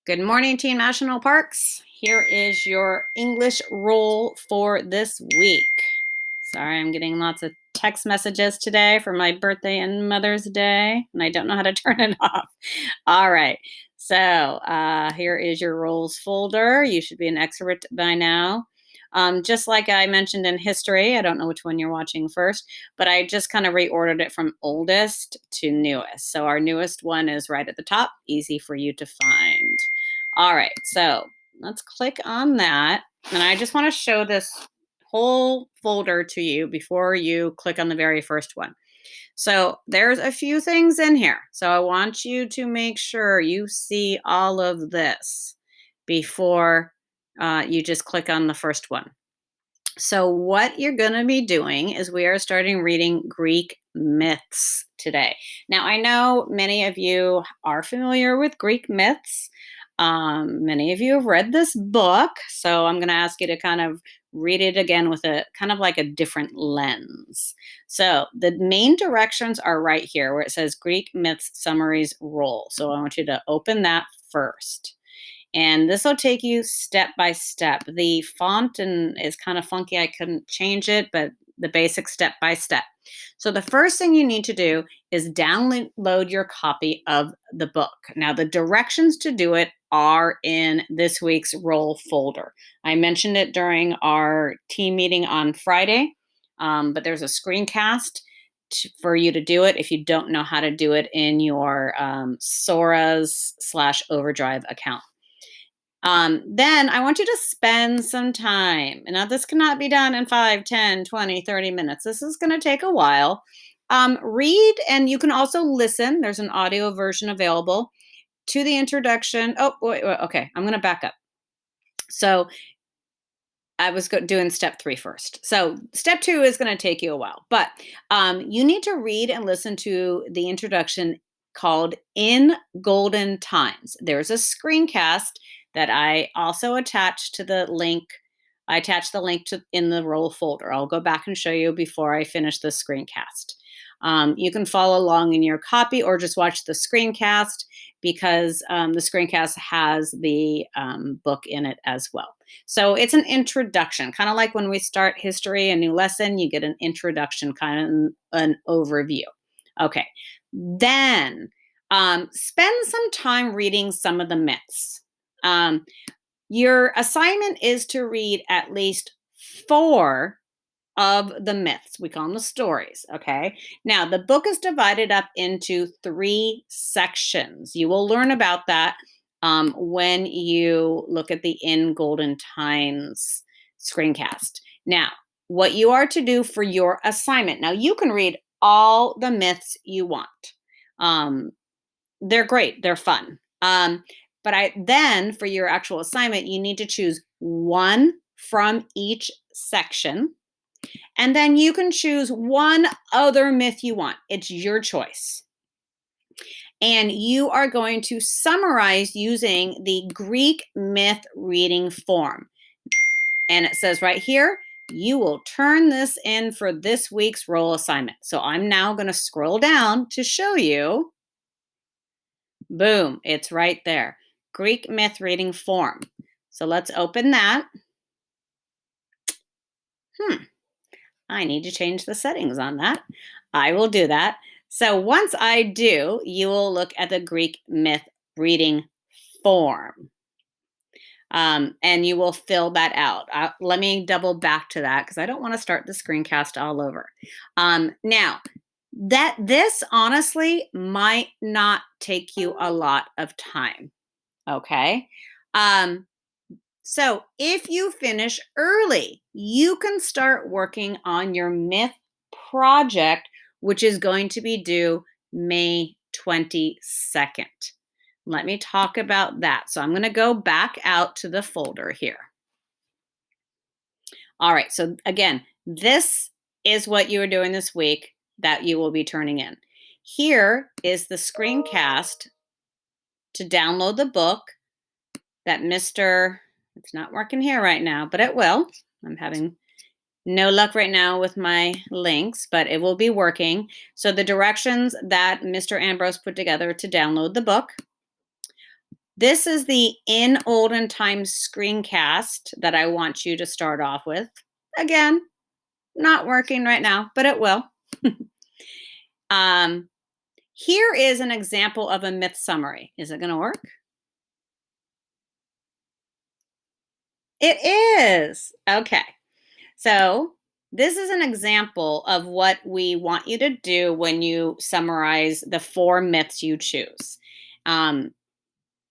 Good morning, Team National Parks. Here is your English roll for this week. Sorry, I'm getting lots of text messages today for my birthday and Mother's Day, and I don't know how to turn it off. All right, so here is your roles folder. You should be an expert by now. Just like I mentioned in history, I don't know which one you're watching first, but I just kind of reordered it from oldest to newest. So our newest one is right at the top, easy for you to find. All right, so let's click on that. And I just want to show this whole folder to you before you click on the very first one. So there's a few things in here. So I want you to make sure you see all of this before you just click on the first one. So what you're going to be doing is we are starting reading Greek myths today. Now, I know many of you are familiar with Greek myths. Many of you have read this book, so I'm going to ask you to kind of read it again with a kind of like a different lens. So the main directions are right here where it says Greek myths summaries roll. So I want you to open that first. And this will take you step by step. The font is kind of funky. I couldn't change it, but the basic step by step. So the first thing you need to do is download your copy of the book. Now, the directions to do it are in this week's roll folder. I mentioned it during our team meeting on Friday, but there's a screencast for you to do it if you don't know how to do it in your Sora's/Overdrive account. Then I want you to spend some time. Now, this cannot be done in 5, 10, 20, 30 minutes. This is going to take a while. Read, and you can also listen. There's an audio version available to the introduction. Oh, wait, okay. I'm going to back up. So I was doing step 3 first. So step 2 is going to take you a while, but you need to read and listen to the introduction called In Golden Times. There's a screencast that I also attached to the link. I attached the link to in the roll folder. I'll go back and show you before I finish the screencast. You can follow along in your copy or just watch the screencast because the screencast has the book in it as well. So it's an introduction, kind of like when we start history, a new lesson, you get an introduction, kind of an overview. Okay, then spend some time reading some of the myths. Your assignment is to read at least 4 of the myths. We call them the stories. Okay. Now, the book is divided up into 3 sections. You will learn about that when you look at the In Golden Times screencast. Now, what you are to do for your assignment. Now, you can read all the myths you want. They're great. They're fun. But then for your actual assignment, you need to choose 1 from each section. And then you can choose 1 other myth you want. It's your choice. And you are going to summarize using the Greek myth reading form. And it says right here, you will turn this in for this week's roll assignment. So I'm now going to scroll down to show you. Boom, it's right there. Greek myth reading form. So let's open that. I need to change the settings on that. I will do that. So once I do, you will look at the Greek myth reading form. And you will fill that out. Let me double back to that because I don't want to start the screencast all over. Now, this honestly might not take you a lot of time. Okay. So if you finish early, you can start working on your myth project, which is going to be due May 22nd. Let me talk about that. So I'm going to go back out to the folder here. All right. So again, this is what you are doing this week that you will be turning in. Here is the screencast to download the book that it's not working here right now, but it will. I'm having no luck right now with my links, but it will be working. So the directions that Mr. Ambrose put together to download the book. This is the In Olden Times screencast that I want you to start off with. Again, not working right now, but it will. um, Here is an example of a myth summary. Is it going to work? It is. Okay. So, this is an example of what we want you to do when you summarize the 4 myths you choose. Um,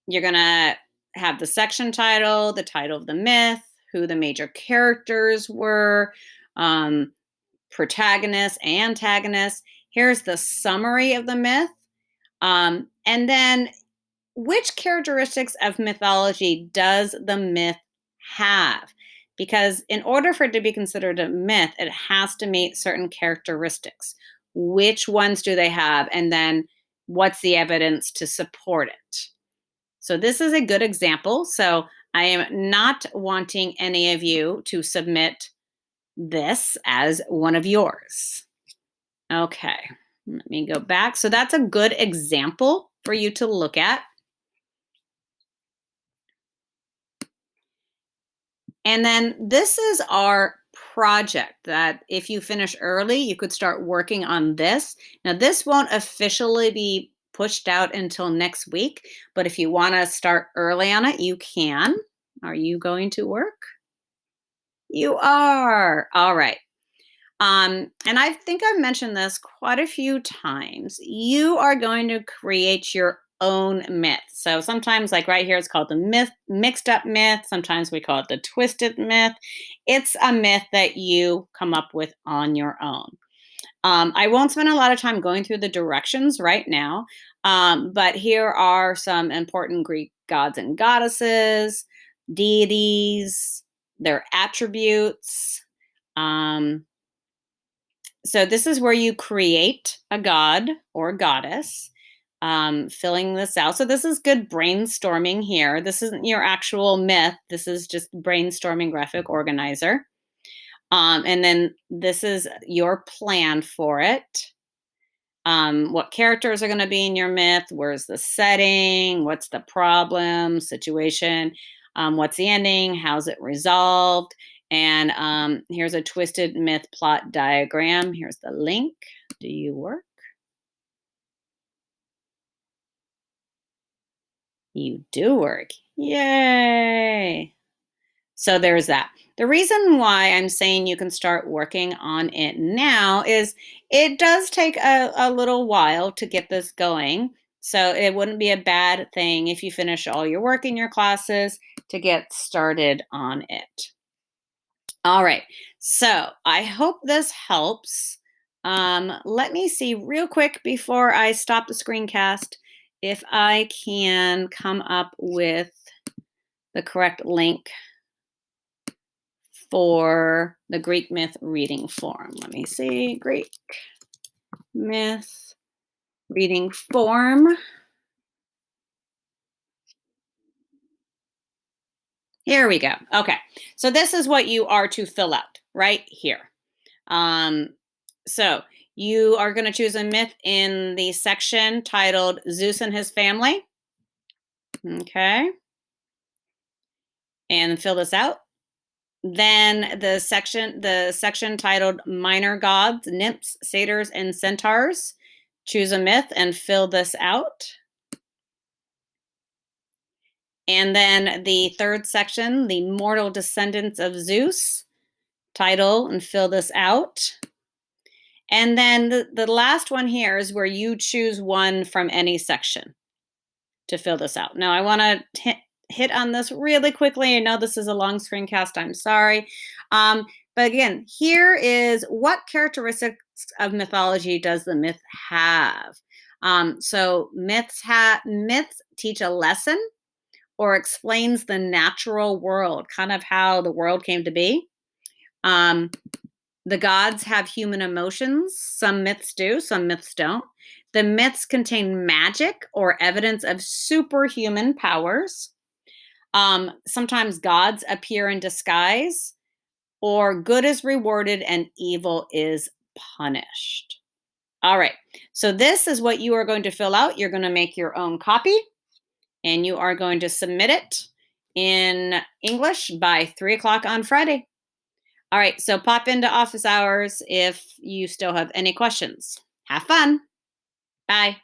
you're going to have the section title, the title of the myth, who the major characters were, um, protagonists, antagonists. Here's the summary of the myth. And then which characteristics of mythology does the myth have? Because in order for it to be considered a myth, it has to meet certain characteristics. Which ones do they have? And then what's the evidence to support it? So this is a good example. So I am not wanting any of you to submit this as one of yours. Okay, let me go back. So that's a good example for you to look at. And then this is our project that if you finish early, you could start working on this. Now, this won't officially be pushed out until next week, but if you want to start early on it, you can. Are you going to work? You are. All right. And I think I've mentioned this quite a few times. You are going to create your own myth. So sometimes, like right here, it's called the mixed up myth. Sometimes we call it the twisted myth. It's a myth that you come up with on your own. I won't spend a lot of time going through the directions right now, but here are some important Greek gods and goddesses, deities, their attributes. Um, so this is where you create a god or goddess, filling this out. So this is good brainstorming here. This isn't your actual myth. This is just brainstorming graphic organizer. And then this is your plan for it. What characters are going to be in your myth? Where's the setting? What's the problem, situation? What's the ending? How's it resolved? And here's a twisted myth plot diagram. Here's the link. Do you work? You do work. Yay! So there's that. The reason why I'm saying you can start working on it now is it does take a little while to get this going. So it wouldn't be a bad thing if you finish all your work in your classes to get started on it. All right. So I hope this helps. Let me see real quick before I stop the screencast if I can come up with the correct link for the Greek myth reading form. Let me see. Greek myth reading form. Here we go. Okay. So this is what you are to fill out right here. So you are going to choose a myth in the section titled Zeus and his family. Okay. And fill this out. Then the section titled Minor Gods, Nymphs, Satyrs, and Centaurs. Choose a myth and fill this out. And then the third section, the mortal descendants of Zeus, title and fill this out. And then the last one here is where you choose one from any section to fill this out. Now, I want to hit on this really quickly. I know this is a long screencast. I'm sorry. But again, here is what characteristics of mythology does the myth have? So myths teach a lesson or explains the natural world, kind of how the world came to be. The gods have human emotions. Some myths do, some myths don't. The myths contain magic or evidence of superhuman powers. Sometimes gods appear in disguise, or good is rewarded and evil is punished. All right, so this is what you are going to fill out. You're going to make your own copy. and you are going to submit it in English by 3 o'clock on Friday. All right, so pop into office hours if you still have any questions. Have fun. Bye.